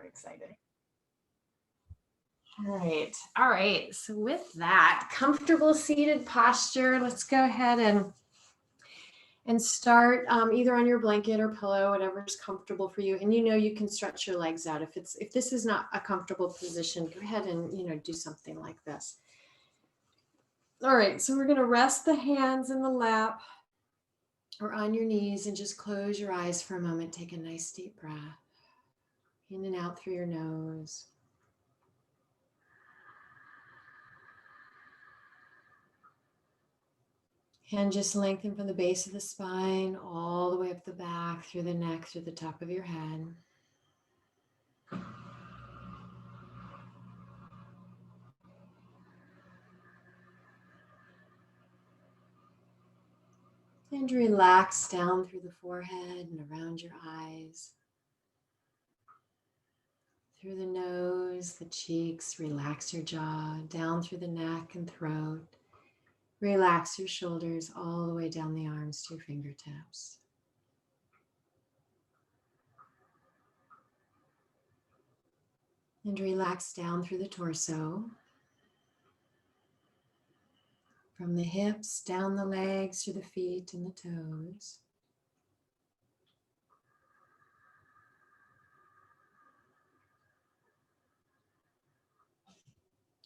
Very exciting. All right. So with that comfortable seated posture, let's go ahead and start either on your blanket or pillow, whatever's comfortable for you. And you can stretch your legs out. If this is not a comfortable position, go ahead and do something like this. All right, so we're going to rest the hands in the lap or on your knees and just close your eyes for a moment. Take a nice deep breath in and out through your nose. And just lengthen from the base of the spine all the way up the back, through the neck, through the top of your head. And relax down through the forehead and around your eyes. Through the nose, the cheeks, relax your jaw, down through the neck and throat. Relax your shoulders all the way down the arms to your fingertips. And relax down through the torso. From the hips, down the legs, through the feet and the toes.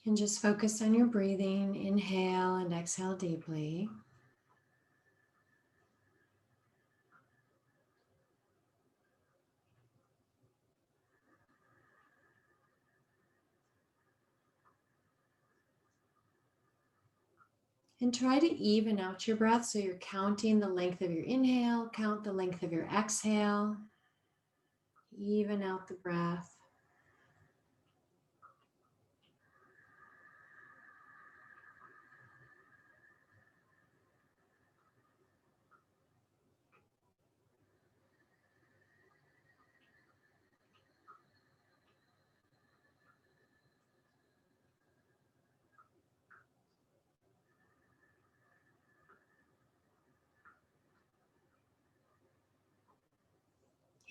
And just focus on your breathing. Inhale and exhale deeply. And try to even out your breath so you're counting the length of your inhale, count the length of your exhale. Even out the breath.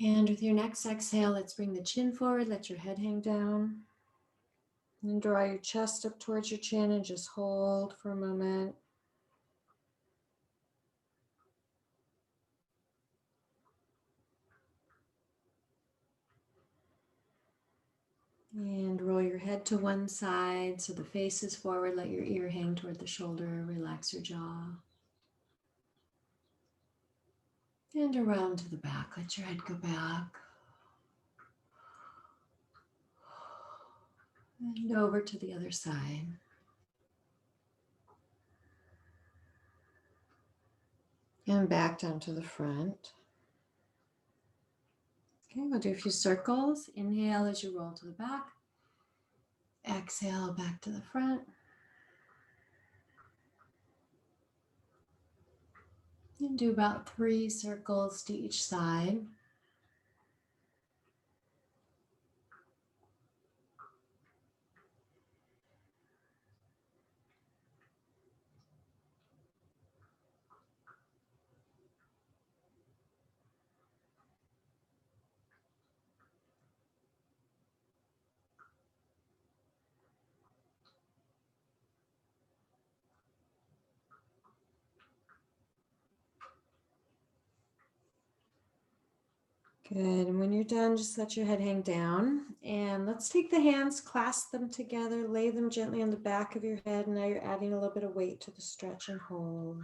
And with your next exhale, let's bring the chin forward, let your head hang down. And draw your chest up towards your chin and just hold for a moment. And roll your head to one side so the face is forward, let your ear hang toward the shoulder, relax your jaw. And around to the back, let your head go back. And over to the other side. And back down to the front. Okay, we'll do a few circles. Inhale as you roll to the back. Exhale back to the front. And do about 3 circles to each side. Good, and when you're done, just let your head hang down. And let's take the hands, clasp them together, lay them gently on the back of your head. And now you're adding a little bit of weight to the stretch and hold.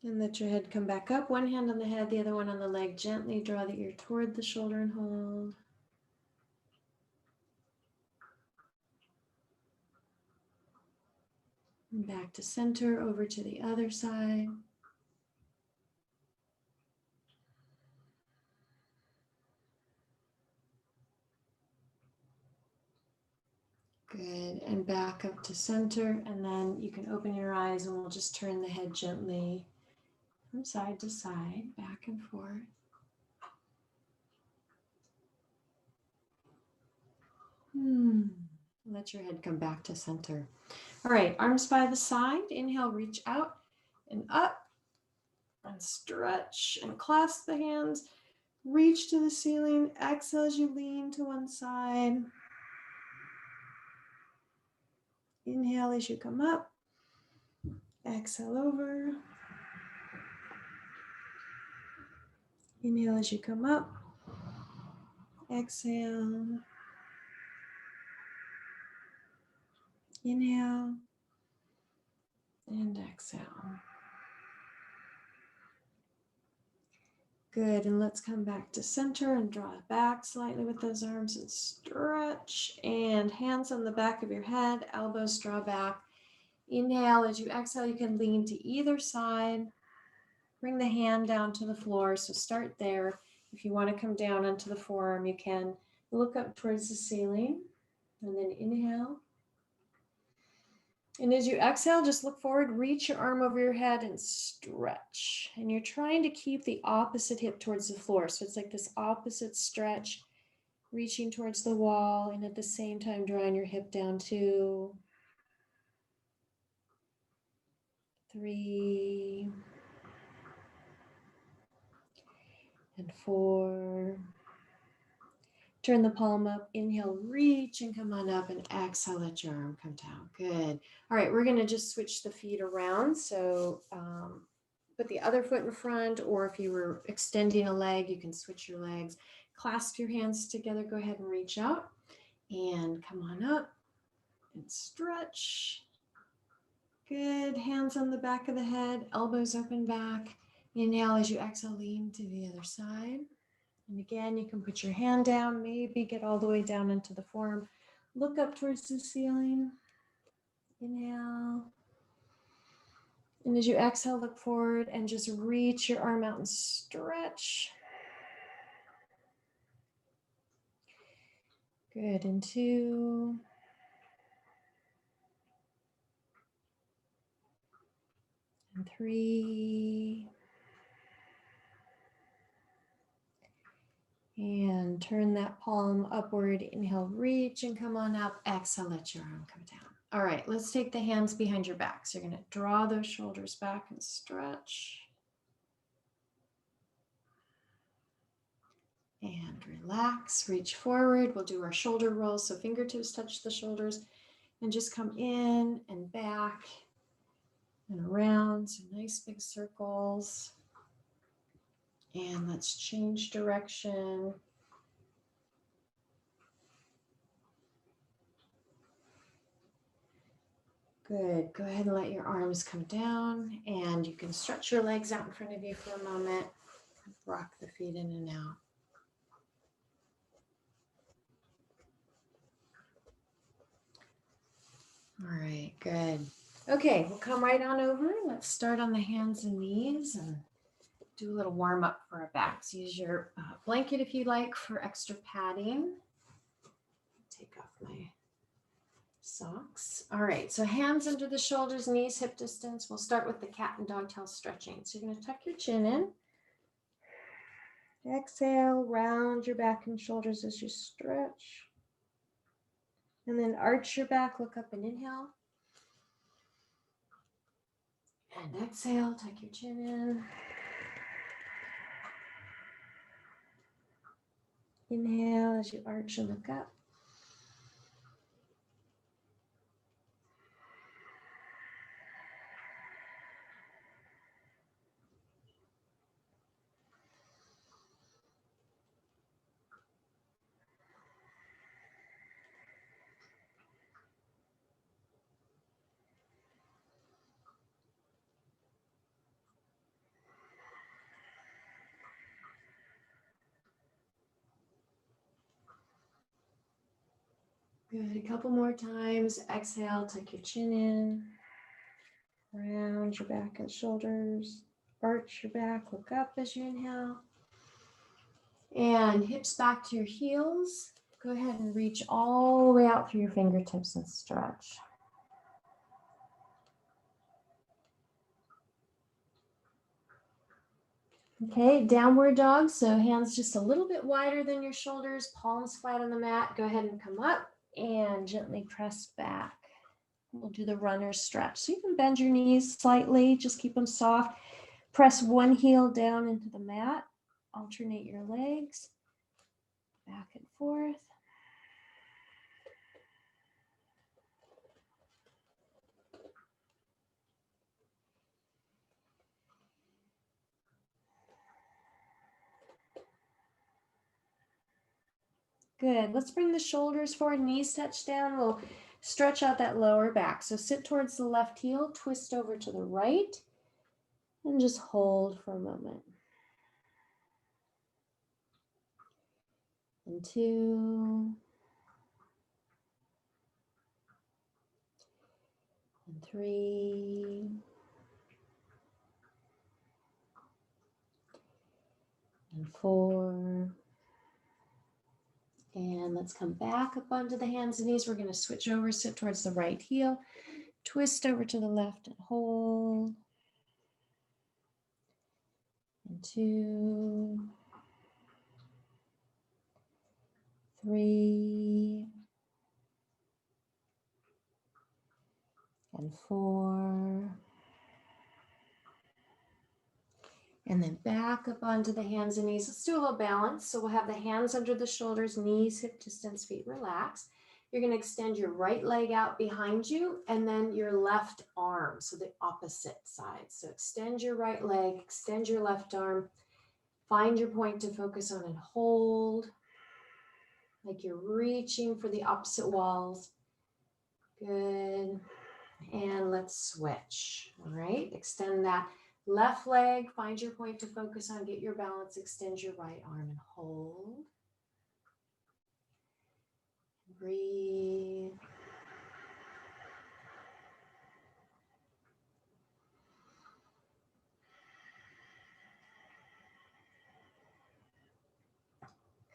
And let your head come back up. One hand on the head, the other one on the leg. Gently draw the ear toward the shoulder and hold. And back to center, over to the other side. Good, and back up to center, and then you can open your eyes and we'll just turn the head gently from side to side, back and forth. Let your head come back to center. All right, arms by the side. Inhale, reach out and up and stretch and clasp the hands. Reach to the ceiling. Exhale as you lean to one side. Inhale as you come up. Exhale over. Inhale as you come up. Exhale. Inhale. And exhale. Good, and let's come back to center and draw it back slightly with those arms and stretch. And hands on the back of your head, elbows draw back. Inhale, as you exhale, you can lean to either side. Bring the hand down to the floor, so start there. If you want to come down onto the forearm, you can. Look up towards the ceiling, and then inhale. And as you exhale, just look forward, reach your arm over your head and stretch. And you're trying to keep the opposite hip towards the floor. So it's like this opposite stretch, reaching towards the wall, and at the same time, drawing your hip down. 2, 3, and 4. Turn the palm up, inhale, reach and come on up, and exhale, let your arm come down. Good. All right, we're gonna just switch the feet around. So put the other foot in front, or if you were extending a leg, you can switch your legs. Clasp your hands together, go ahead and reach out and come on up and stretch. Good, hands on the back of the head, elbows open back. Inhale, as you exhale, lean to the other side. And again, you can put your hand down, maybe get all the way down into the forearm. Look up towards the ceiling. Inhale. And as you exhale, look forward and just reach your arm out and stretch. Good, and 2. And 3. And turn that palm upward. Inhale, reach and come on up. Exhale, let your arm come down. All right, let's take the hands behind your back. So you're going to draw those shoulders back and stretch. And relax, reach forward. We'll do our shoulder rolls. So fingertips touch the shoulders and just come in and back and around. So nice big circles. And let's change direction. Good. Go ahead and let your arms come down, and you can stretch your legs out in front of you for a moment. Rock the feet in and out. All right, good. Okay, we'll come right on over. Let's start on the hands and knees and do a little warm up for our backs. Use your blanket if you like for extra padding. Take off my socks. All right, so hands under the shoulders, knees hip distance. We'll start with the cat and dog tail stretching. So you're going to tuck your chin in. Exhale, round your back and shoulders as you stretch. And then arch your back, look up and inhale. And exhale, tuck your chin in. Inhale as you arch and look up. Good, a couple more times. Exhale, tuck your chin in. Round your back and shoulders. Arch your back, look up as you inhale. And hips back to your heels. Go ahead and reach all the way out through your fingertips and stretch. Okay, downward dog. So hands just a little bit wider than your shoulders, palms flat on the mat. Go ahead and come up and gently press back. We'll do the runner's stretch. So you can bend your knees slightly, just keep them soft. Press one heel down into the mat. Alternate your legs, back and forth. Good. Let's bring the shoulders forward, knees touch down. We'll stretch out that lower back. So sit towards the left heel, twist over to the right, and just hold for a moment. And 2, and 3, and 4. And let's come back up onto the hands and knees. We're going to switch over, sit towards the right heel, twist over to the left and hold. And 2, 3, and 4. And then back up onto the hands and knees. Let's do a little balance. So we'll have the hands under the shoulders, knees, hip distance, feet relaxed. You're going to extend your right leg out behind you and then your left arm, so the opposite side. So extend your right leg, extend your left arm. Find your point to focus on and hold, like you're reaching for the opposite walls. Good. And let's switch. All right, extend that left leg, find your point to focus on, get your balance, extend your right arm and hold. Breathe.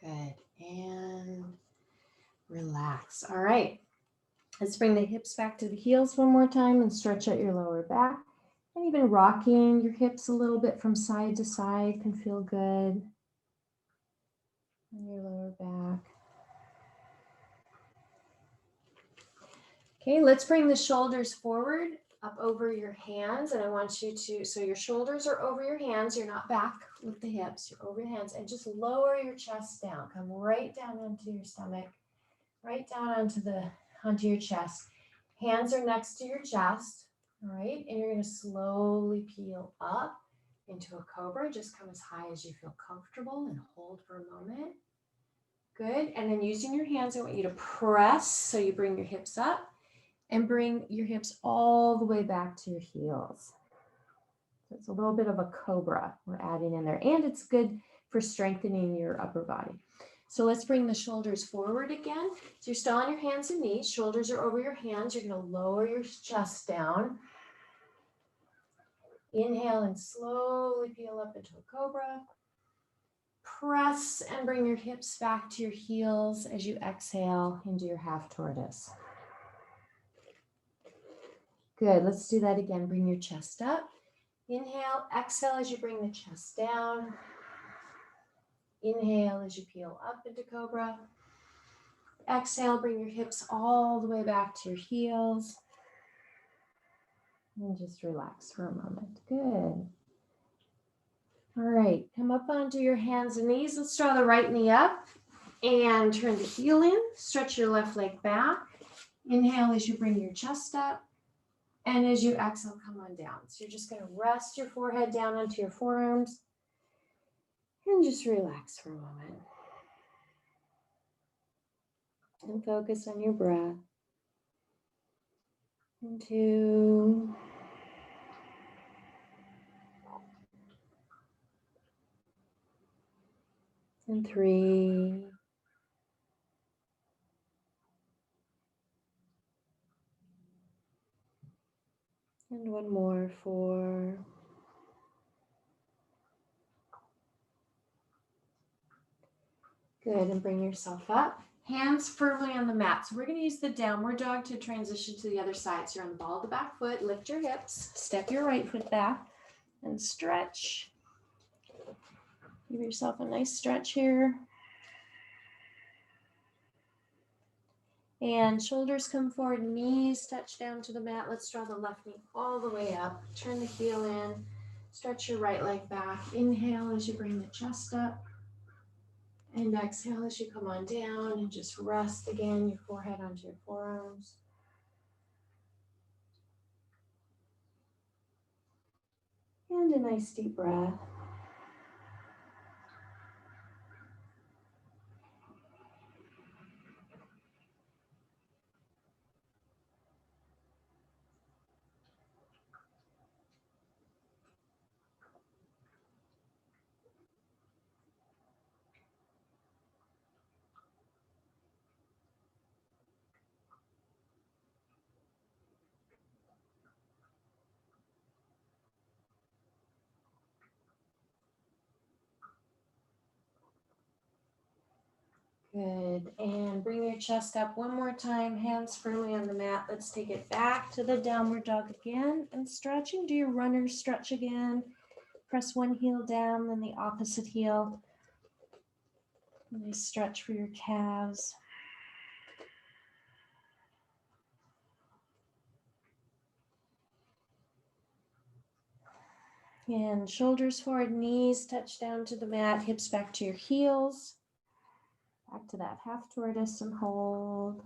Good. And relax. All right. Let's bring the hips back to the heels one more time and stretch out your lower back. And even rocking your hips a little bit from side to side can feel good. And your lower back. Okay, let's bring the shoulders forward up over your hands. And I want you to, so your shoulders are over your hands. You're not back with the hips. You're over your hands. And just lower your chest down. Come right down onto your stomach. Right down onto your chest. Hands are next to your chest. All right, and you're going to slowly peel up into a cobra. Just come as high as you feel comfortable and hold for a moment. Good, and then using your hands, I want you to press so you bring your hips up and bring your hips all the way back to your heels. So it's a little bit of a cobra we're adding in there, and it's good for strengthening your upper body. So let's bring the shoulders forward again. So you're still on your hands and knees. Shoulders are over your hands. You're going to lower your chest down. Inhale and slowly peel up into a cobra. Press and bring your hips back to your heels as you exhale into your half tortoise. Good. Let's do that again. Bring your chest up. Inhale, exhale as you bring the chest down. Inhale as you peel up into cobra. Exhale, bring your hips all the way back to your heels. And just relax for a moment. Good. All right, come up onto your hands and knees. Let's draw the right knee up and turn the heel in. Stretch your left leg back. Inhale as you bring your chest up. And as you exhale, come on down. So you're just going to rest your forehead down onto your forearms and just relax for a moment. And focus on your breath. And 2. And 3. And one more, 4. Good, and bring yourself up. Hands firmly on the mat. So we're going to use the downward dog to transition to the other side. So you're on the ball of the back foot. Lift your hips. Step your right foot back and stretch. Give yourself a nice stretch here. And shoulders come forward, knees touch down to the mat. Let's draw the left knee all the way up. Turn the heel in, stretch your right leg back. Inhale as you bring the chest up. And exhale as you come on down, and just rest again your forehead onto your forearms. And a nice deep breath. Good, and bring your chest up one more time, hands firmly on the mat. Let's take it back to the downward dog again and stretching. Do your runner stretch again. Press one heel down, then the opposite heel. Nice stretch for your calves. And shoulders forward, knees touch down to the mat, hips back to your heels. Back to that half tortoise and hold.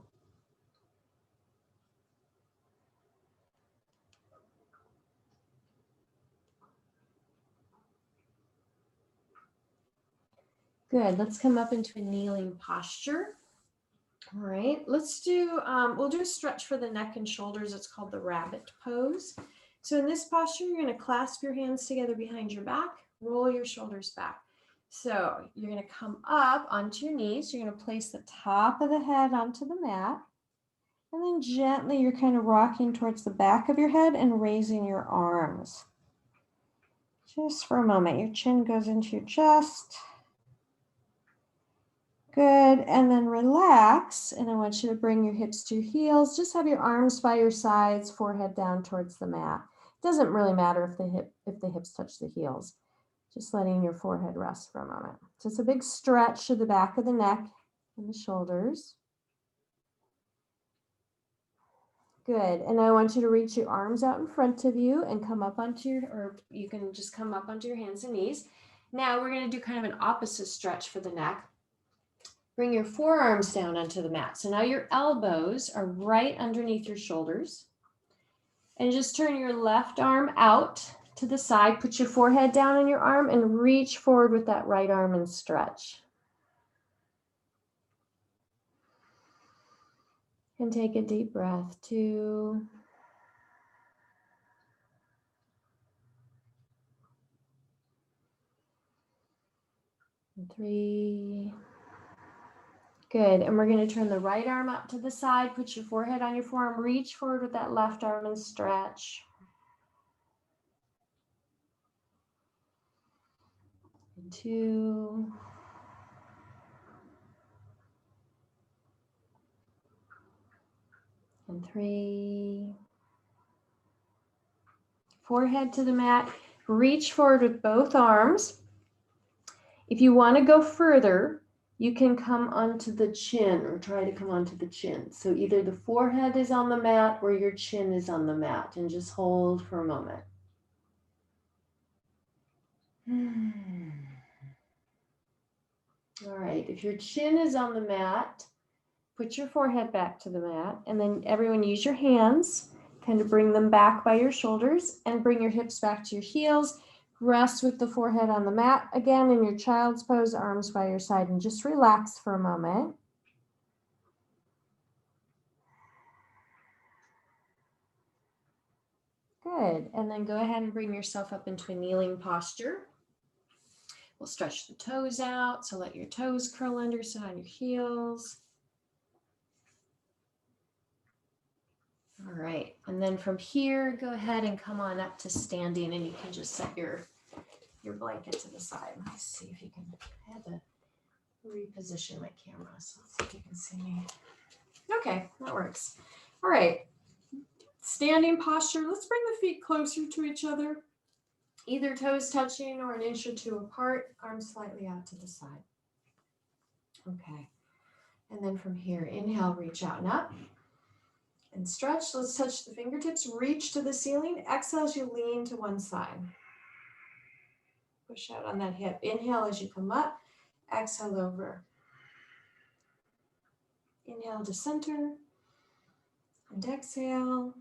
Good, let's come up into a kneeling posture. All right, let's do, we'll do a stretch for the neck and shoulders. It's called the rabbit pose. So in this posture, you're gonna clasp your hands together behind your back, roll your shoulders back. So you're gonna come up onto your knees. You're gonna place the top of the head onto the mat. And then gently, you're kind of rocking towards the back of your head and raising your arms. Just for a moment, your chin goes into your chest. Good, and then relax, and I want you to bring your hips to your heels. Just have your arms by your sides, forehead down towards the mat. It doesn't really matter if the hips touch the heels. Just letting your forehead rest for a moment. So it's a big stretch to the back of the neck and the shoulders. Good, and I want you to reach your arms out in front of you and come up onto your, or you can just come up onto your hands and knees. Now we're gonna do kind of an opposite stretch for the neck. Bring your forearms down onto the mat. So now your elbows are right underneath your shoulders. And just turn your left arm out to the side. Put your forehead down on your arm and reach forward with that right arm and stretch. And take a deep breath. 2. 3. Good, and we're going to turn the right arm up to the side, put your forehead on your forearm, reach forward with that left arm and stretch. And 2. And 3. Forehead to the mat, reach forward with both arms. If you want to go further, you can come onto the chin or try to come onto the chin. So either the forehead is on the mat or your chin is on the mat, and just hold for a moment. All right, if your chin is on the mat, put your forehead back to the mat, and then everyone use your hands, kind of bring them back by your shoulders and bring your hips back to your heels. Rest with the forehead on the mat again in your child's pose, arms by your side, and just relax for a moment. Good, and then go ahead and bring yourself up into a kneeling posture. We'll stretch the toes out, so let your toes curl under, sit on your heels. All right, and then from here, go ahead and come on up to standing, and you can just set your blanket to the side. Let's see if you can, I had to reposition my camera, so let's see if you can see me. Okay, that works. All right, standing posture. Let's bring the feet closer to each other, either toes touching or an inch or two apart, arms slightly out to the side. Okay, And then from here, inhale, reach out and up. And stretch. Let's touch the fingertips. Reach to the ceiling. Exhale as you lean to one side. Push out on that hip. Inhale as you come up. Exhale over. Inhale to center. And exhale.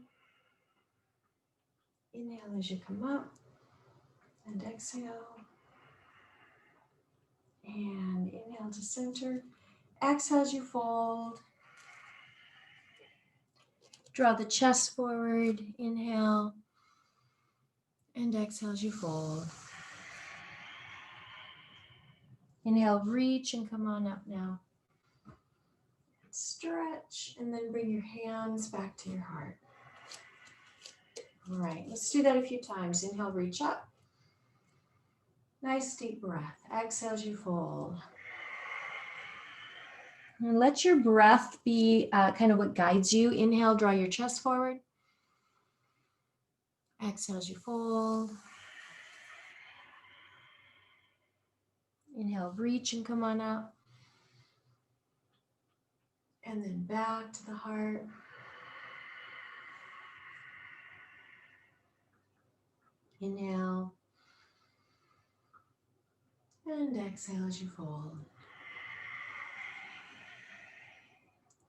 Inhale as you come up. And exhale. And inhale to center. Exhale as you fold. Draw the chest forward. Inhale. And exhale as you fold. Inhale, reach and come on up now. Stretch and then bring your hands back to your heart. All right, let's do that a few times. Inhale, reach up. Nice deep breath. Exhale as you fold. And let your breath be kind of what guides you. Inhale, draw your chest forward. Exhale as you fold. Inhale, reach and come on up. And then back to the heart. Inhale. And exhale as you fold.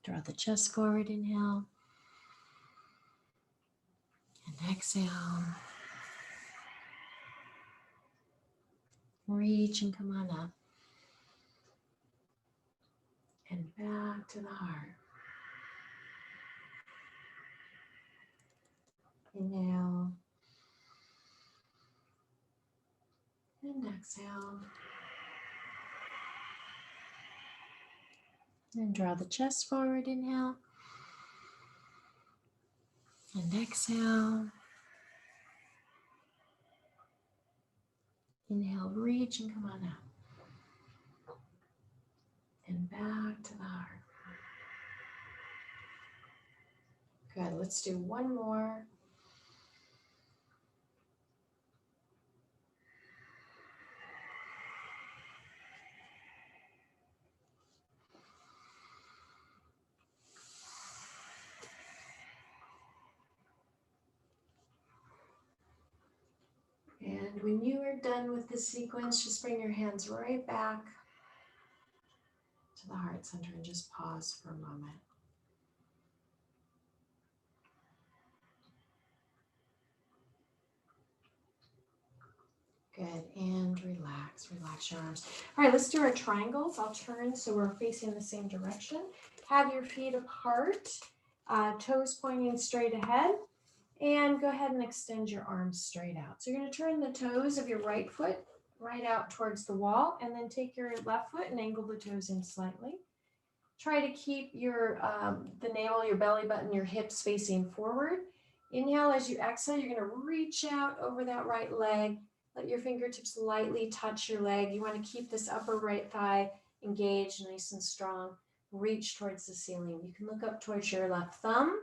Draw the chest forward, inhale. And exhale. Reach and come on up. And back to the heart. Inhale. And exhale. And draw the chest forward, inhale. And exhale. Inhale, reach and come on up. And back to the heart. Good, let's do one more. And when you are done with this sequence, just bring your hands right back to the heart center and just pause for a moment. Good, and relax your arms. All right, let's do our triangles. I'll turn so we're facing the same direction. Have your feet apart, toes pointing straight ahead, and go ahead and extend your arms straight out. So you're gonna turn the toes of your right foot right out towards the wall, and then take your left foot and angle the toes in slightly. Try to keep your the navel, your belly button, your hips facing forward. Inhale as you exhale, you're gonna reach out over that right leg. Let your fingertips lightly touch your leg. You want to keep this upper right thigh engaged, nice and strong. Reach towards the ceiling. You can look up towards your left thumb.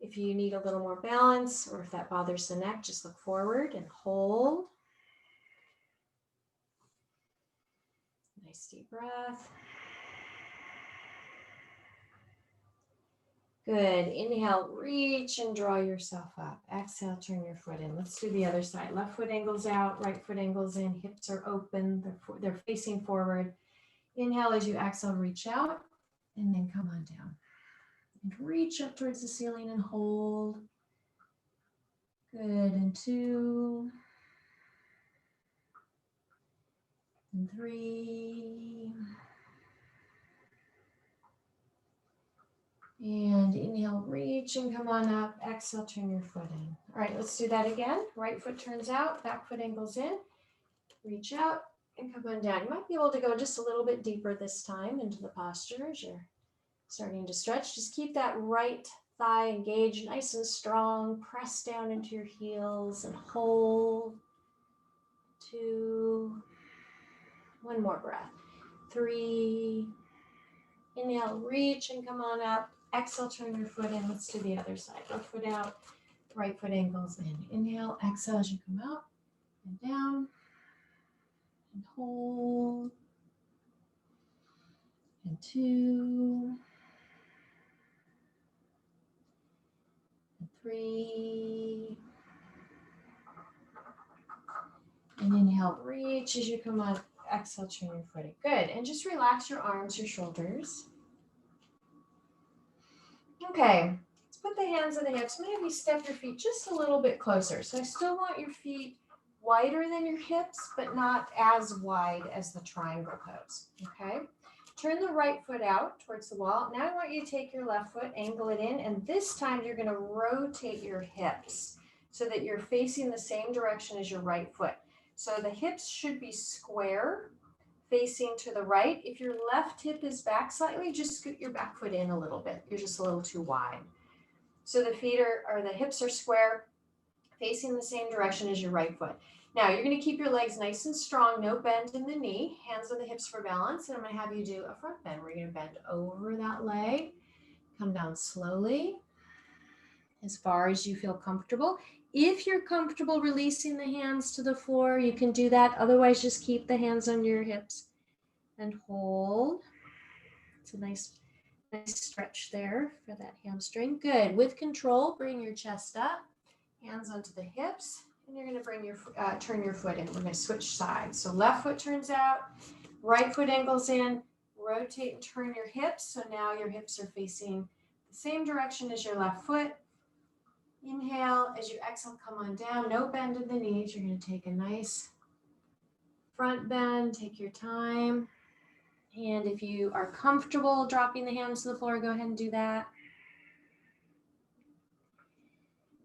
If you need a little more balance or if that bothers the neck, just look forward and hold. Nice deep breath. Good. Inhale, reach and draw yourself up. Exhale, turn your foot in. Let's do the other side. Left foot angles out, right foot angles in, hips are open, they're facing forward. Inhale as you exhale, reach out, and then come on down. And reach up towards the ceiling and hold. Good, and 2, and 3. And inhale, reach and come on up. Exhale, turn your foot in. All right, let's do that again. Right foot turns out, back foot angles in. Reach out and come on down. You might be able to go just a little bit deeper this time into the posture as you're starting to stretch. Just keep that right thigh engaged, nice and strong. Press down into your heels and hold. 2. One more breath. 3. Inhale, reach and come on up. Exhale, turn your foot in. Let's do the other side. Left foot out, right foot angles in. Inhale, exhale as you come out and down. And hold. and 2, and 3. And inhale, reach as you come on. Exhale, turn your foot in. Good. And just relax your arms, your shoulders. Okay. Let's put the hands on the hips. I'm going to have you step your feet just a little bit closer. So I still want your feet wider than your hips, but not as wide as the triangle pose. Okay. Turn the right foot out towards the wall. Now I want you to take your left foot, angle it in, and this time you're going to rotate your hips so that you're facing the same direction as your right foot. So the hips should be square, facing to the right. If your left hip is back slightly, just scoot your back foot in a little bit. You're just a little too wide. So the feet or the hips are square, facing the same direction as your right foot. Now you're going to keep your legs nice and strong, no bend in the knee, hands on the hips for balance. And I'm going to have you do a front bend. We're going to bend over that leg, come down slowly as far as you feel comfortable. If you're comfortable releasing the hands to the floor, you can do that. Otherwise, just keep the hands on your hips and hold. It's a nice stretch there for that hamstring. Good. With control, bring your chest up, hands onto the hips, and you're going to bring your turn your foot in. We're going to switch sides. So left foot turns out, right foot angles in, rotate and turn your hips. So now your hips are facing the same direction as your left foot. Inhale, as you exhale, come on down. No bend in the knees. You're going to take a nice front bend. Take your time. And if you are comfortable dropping the hands to the floor, go ahead and do that.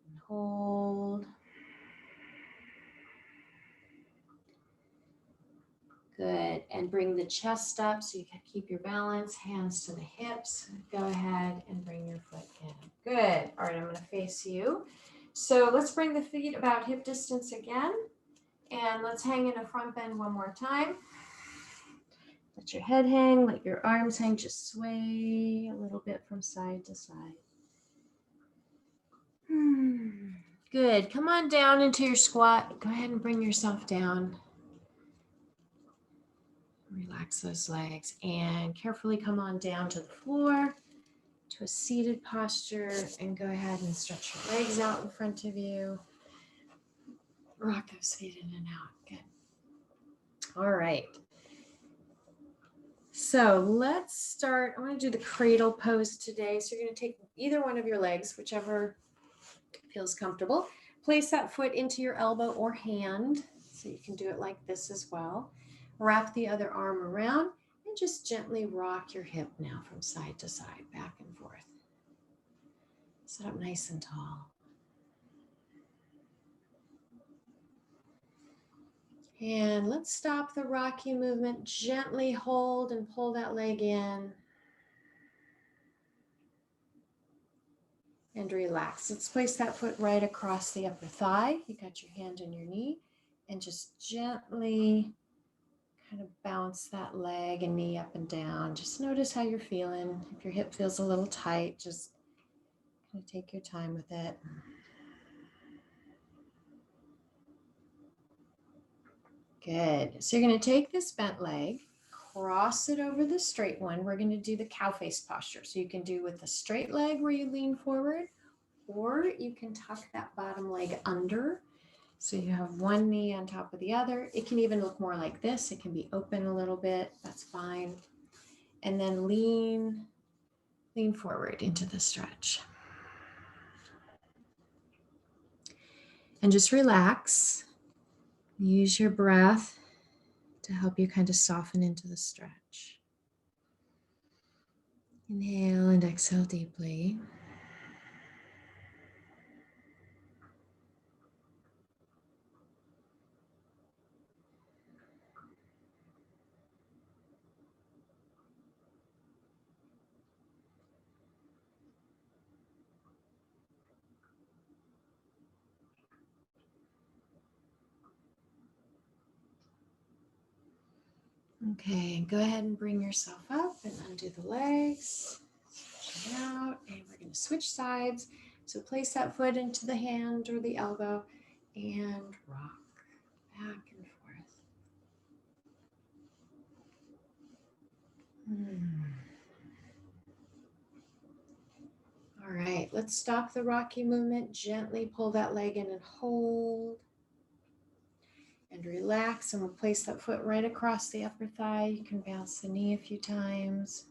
And hold. Good. And bring the chest up so you can keep your balance. Hands to the hips. Go ahead and bring your foot in. Good. All right, I'm going to face you. So let's bring the feet about hip distance again. And let's hang in a front bend one more time. Let your head hang, let your arms hang, just sway a little bit from side to side. Good. Come on down into your squat. Go ahead and bring yourself down. Relax those legs and carefully come on down to the floor to a seated posture and go ahead and stretch your legs out in front of you. Rock those feet in and out. Good. All right. So let's start. I want to do the cradle pose today. So you're going to take either one of your legs, whichever feels comfortable. Place that foot into your elbow or hand. So you can do it like this as well. Wrap the other arm around and just gently rock your hip now from side to side, back and forth. Sit up nice and tall. And let's stop the rocky movement. Gently hold and pull that leg in. And relax. Let's place that foot right across the upper thigh. You got your hand on your knee. And just gently kind of bounce that leg and knee up and down. Just notice how you're feeling. If your hip feels a little tight, just kind of take your time with it. Good. So you're going to take this bent leg, cross it over the straight one. We're going to do the cow face posture. So you can do with the straight leg where you lean forward, or you can tuck that bottom leg under. So you have one knee on top of the other. It can even look more like this. It can be open a little bit. That's fine. And then lean forward into the stretch. And just relax. Use your breath to help you kind of soften into the stretch. Inhale and exhale deeply. Okay, go ahead and bring yourself up and undo the legs. Stretch it out, and we're going to switch sides. So place that foot into the hand or the elbow and rock back and All right, let's stop the rocky movement. Gently pull that leg in and hold. And relax, and we'll place that foot right across the upper thigh. You can bounce the knee a few times.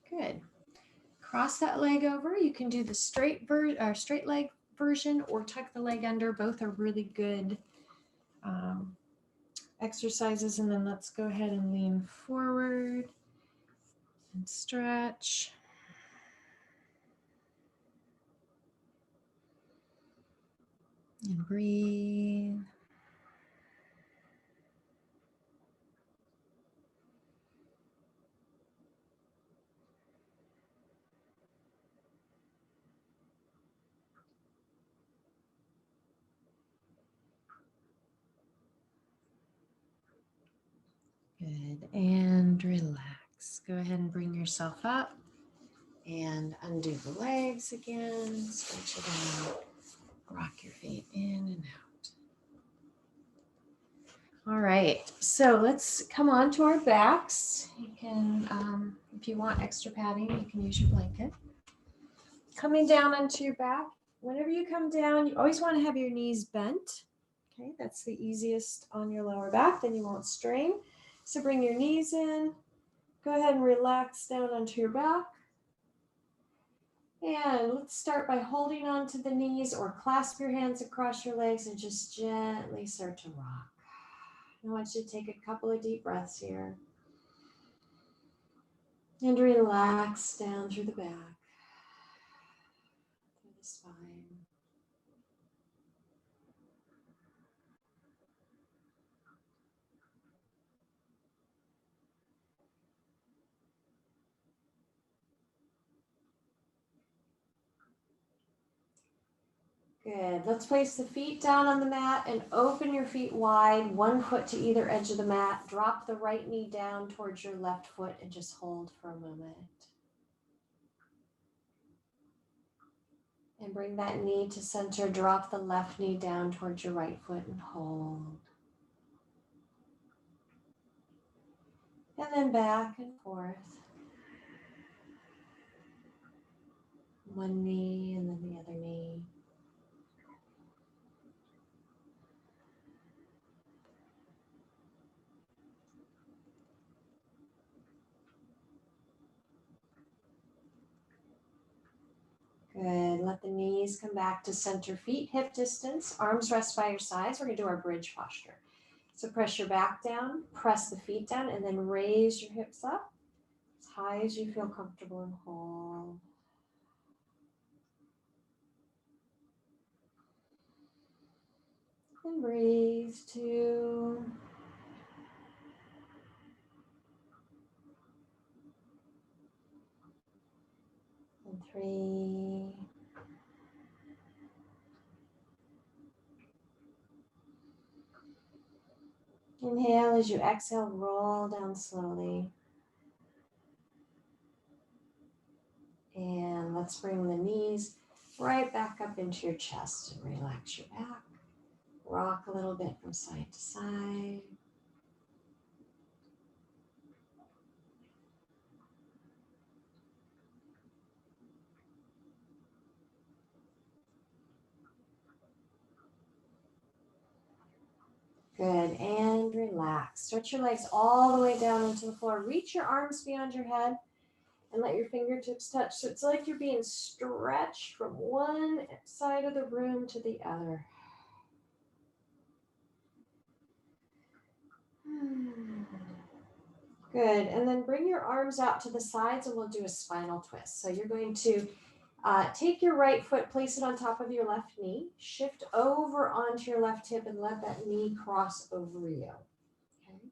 Good. Cross that leg over. You can do the straight leg version or tuck the leg under. Both are really good exercises. And then let's go ahead and lean forward and stretch. And breathe. Good, and relax. Go ahead and bring yourself up and undo the legs again. Stretch it out. Rock your feet in and out. All right, so let's come on to our backs. You can, if you want extra padding, you can use your blanket. Coming down onto your back. Whenever you come down, you always want to have your knees bent. Okay, that's the easiest on your lower back, then you won't strain. So bring your knees in. Go ahead and relax down onto your back. And let's start by holding onto the knees or clasp your hands across your legs and just gently start to rock. I want you to take a couple of deep breaths here. And relax down through the back, through the spine. Good. Let's place the feet down on the mat and open your feet wide, one foot to either edge of the mat. Drop the right knee down towards your left foot and just hold for a moment. And bring that knee to center. Drop the left knee down towards your right foot and hold. And then back and forth. One knee and then the other knee. Good. Let the knees come back to center, feet hip distance, arms rest by your sides. We're going to do our bridge posture. So press your back down, press the feet down, and then raise your hips up as high as you feel comfortable and hold. And breathe, 2. And 3. Inhale as you exhale, roll down slowly. And let's bring the knees right back up into your chest and relax your back. Rock a little bit from side to side. Good, and relax. Stretch your legs all the way down into the floor. Reach your arms beyond your head and let your fingertips touch. So it's like you're being stretched from one side of the room to the other. Good, and then bring your arms out to the sides and we'll do a spinal twist. So you're going to take your right foot, place it on top of your left knee, shift over onto your left hip and let that knee cross over you. Okay.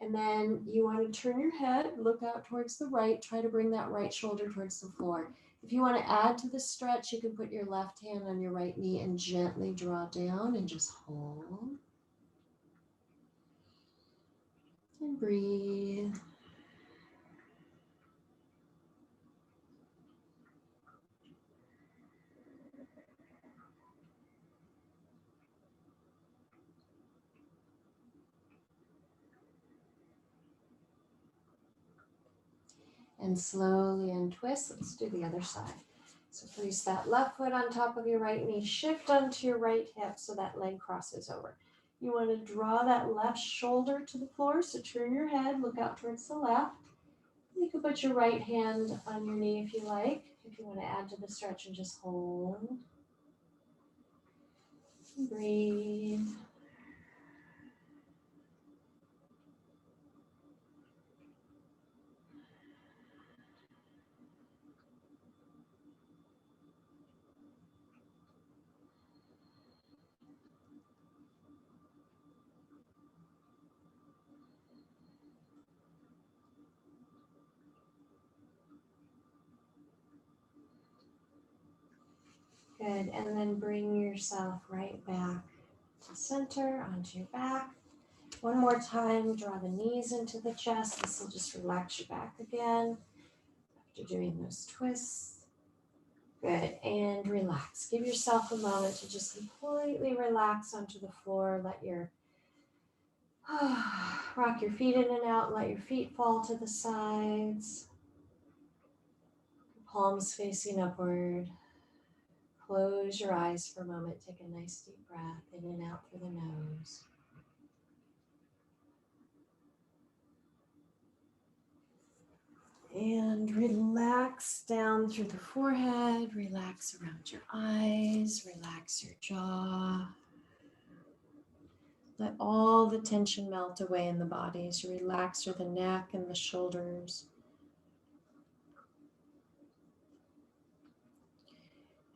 And then you want to turn your head, look out towards the right, try to bring that right shoulder towards the floor. If you want to add to the stretch, you can put your left hand on your right knee and gently draw down and just hold. And breathe. and slowly untwist. Let's do the other side. So place that left foot on top of your right knee, shift onto your right hip so that leg crosses over. You want to draw that left shoulder to the floor, so turn your head, look out towards the left. You can put your right hand on your knee if you like, if you want to add to the stretch and just hold. Breathe. Good, and then bring yourself right back to center, onto your back. One more time, draw the knees into the chest. This will just relax your back again after doing those twists. Good, and relax. Give yourself a moment to just completely relax onto the floor. Let your, rock your feet in and out. Let your feet fall to the sides. Palms facing upward. Close your eyes for a moment. Take a nice deep breath in and out through the nose. And relax down through the forehead, relax around your eyes, relax your jaw. Let all the tension melt away in the body as you relax through the neck and the shoulders.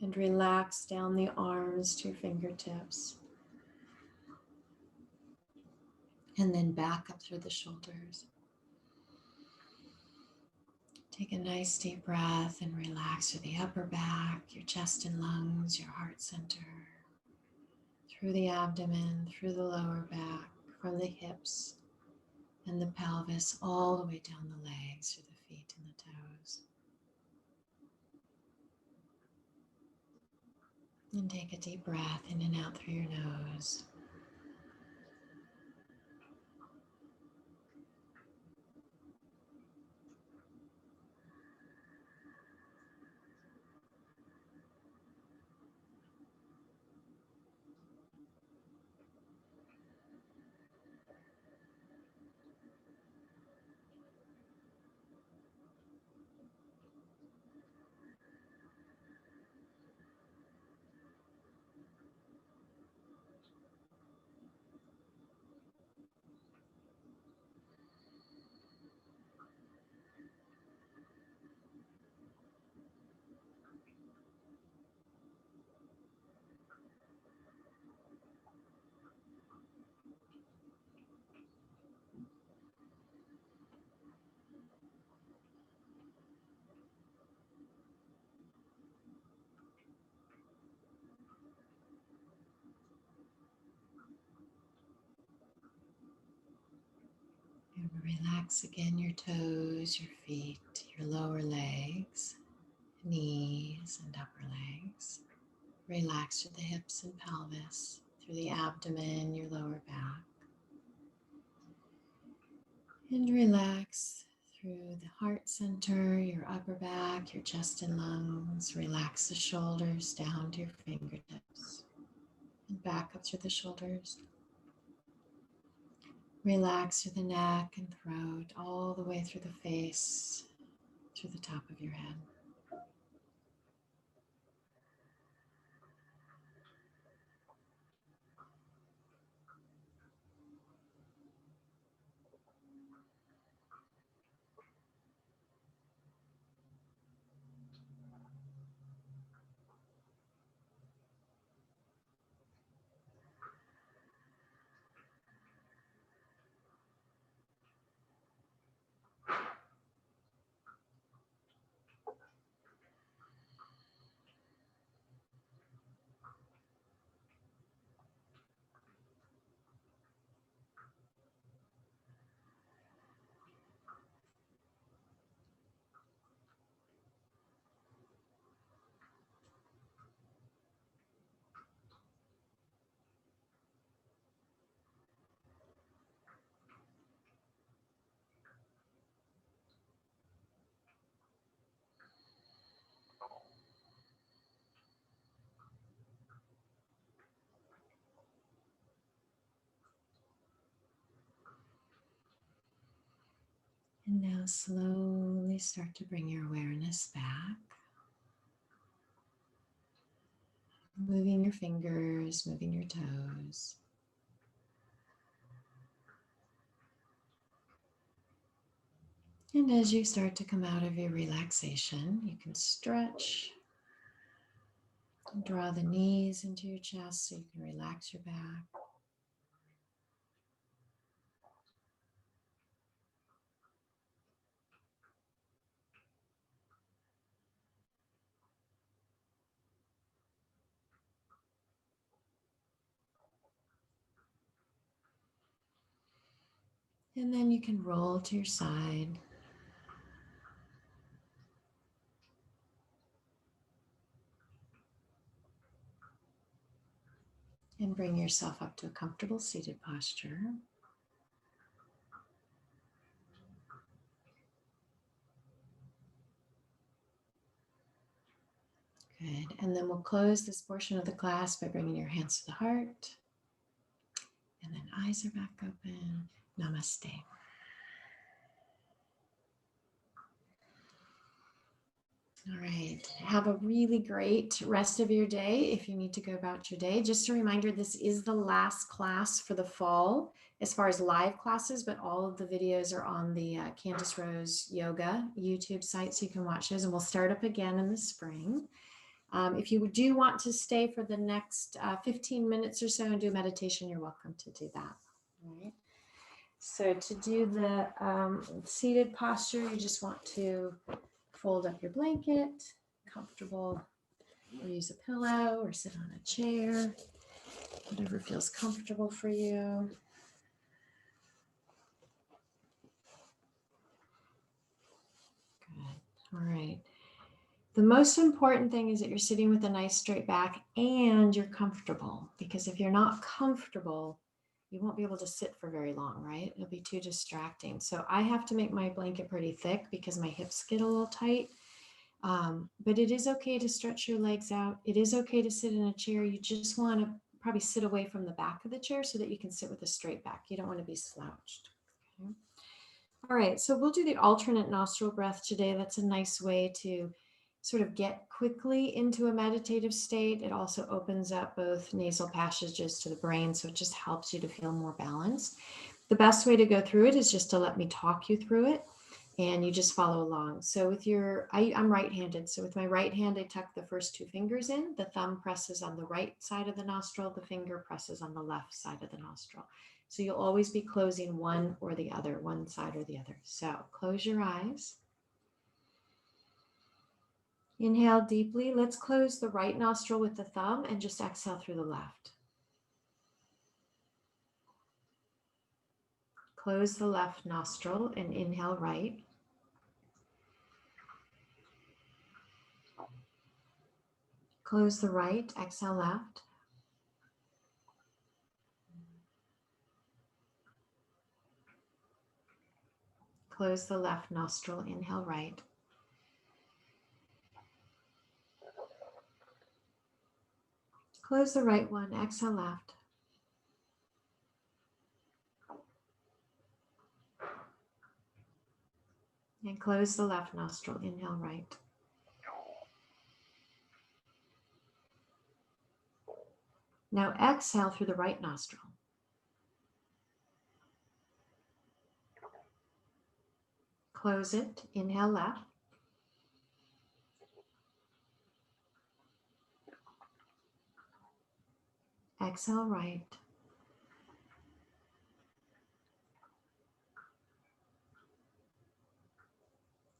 And relax down the arms to your fingertips. And then back up through the shoulders. Take a nice deep breath and relax through the upper back, your chest and lungs, your heart center, through the abdomen, through the lower back, from the hips and the pelvis, all the way down the legs, through the feet and the toes. And take a deep breath in and out through your nose. And relax again your toes, your feet, your lower legs, knees and upper legs. Relax through the hips and pelvis, through the abdomen, your lower back. And relax through the heart center, your upper back, your chest and lungs. Relax the shoulders down to your fingertips and back up through the shoulders. Relax through the neck and throat, all the way through the face, through the top of your head. And now slowly start to bring your awareness back. Moving your fingers, moving your toes. And as you start to come out of your relaxation, you can stretch. Draw the knees into your chest so you can relax your back. And then you can roll to your side. And bring yourself up to a comfortable seated posture. Good. And then we'll close this portion of the class by bringing your hands to the heart. And then eyes are back open. Namaste. All right. Have a really great rest of your day if you need to go about your day. Just a reminder, this is the last class for the fall as far as live classes, but all of the videos are on the Candice Rose Yoga YouTube site, so you can watch those, and we'll start up again in the spring. If you do want to stay for the next 15 minutes or so and do meditation, you're welcome to do that. All right. So to do the seated posture, you just want to fold up your blanket, comfortable, or use a pillow or sit on a chair, whatever feels comfortable for you. Good. All right. The most important thing is that you're sitting with a nice straight back and you're comfortable, because if you're not comfortable, you won't be able to sit for very long, right? It'll be too distracting. So I have to make my blanket pretty thick because my hips get a little tight. But it is okay to stretch your legs out. It is okay to sit in a chair. You just want to probably sit away from the back of the chair so that you can sit with a straight back. You don't want to be slouched. Okay. All right, so we'll do the alternate nostril breath today. That's a nice way to sort of get quickly into a meditative state. It also opens up both nasal passages to the brain, so it just helps you to feel more balanced. The best way to go through it is just to let me talk you through it, and you just follow along. So with I'm right-handed. So with my right hand, I tuck the first two fingers in. The thumb presses on the right side of the nostril. The finger presses on the left side of the nostril. So you'll always be closing one or the other, one side or the other. So close your eyes. Inhale deeply. Let's close the right nostril with the thumb and just exhale through the left. Close the left nostril and inhale right. Close the right, exhale left. Close the left nostril, inhale right. Close the right one, exhale left. And close the left nostril, inhale right. Now exhale through the right nostril. Close it, inhale left. Exhale right.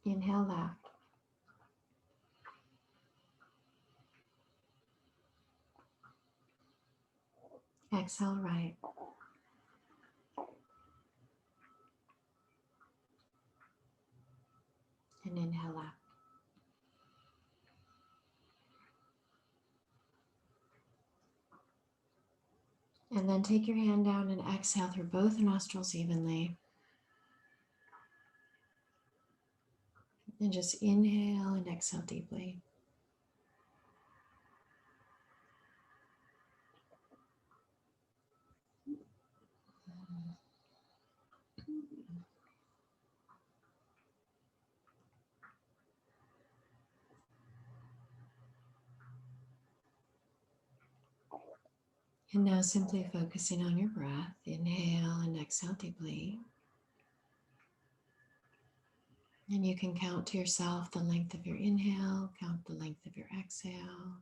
Inhale left. Exhale right. And inhale left. And then take your hand down and exhale through both nostrils evenly. And just inhale and exhale deeply. And now simply focusing on your breath. Inhale and exhale deeply. And you can count to yourself the length of your inhale, count the length of your exhale.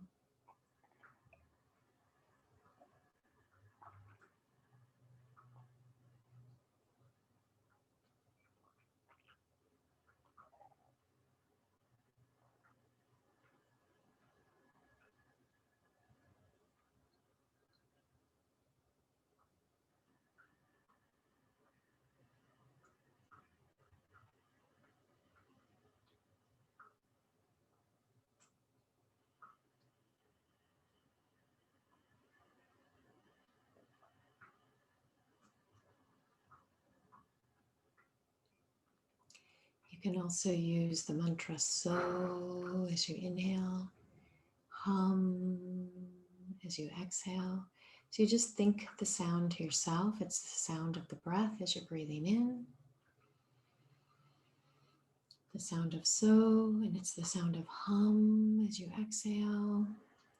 You can also use the mantra So as you inhale, hum as you exhale. So you just think the sound to yourself. It's the sound of the breath as you're breathing in, the sound of So, and it's the sound of hum as you exhale.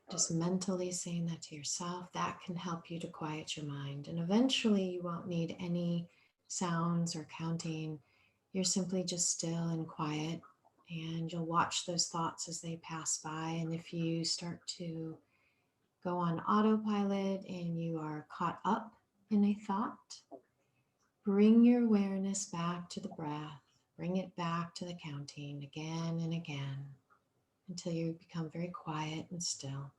Just mentally saying that to yourself, that can help you to quiet your mind. And eventually you won't need any sounds or counting. You're simply just still and quiet, and you'll watch those thoughts as they pass by. And if you start to go on autopilot and you are caught up in a thought, bring your awareness back to the breath. Bring it back to the counting again and again until you become very quiet and still.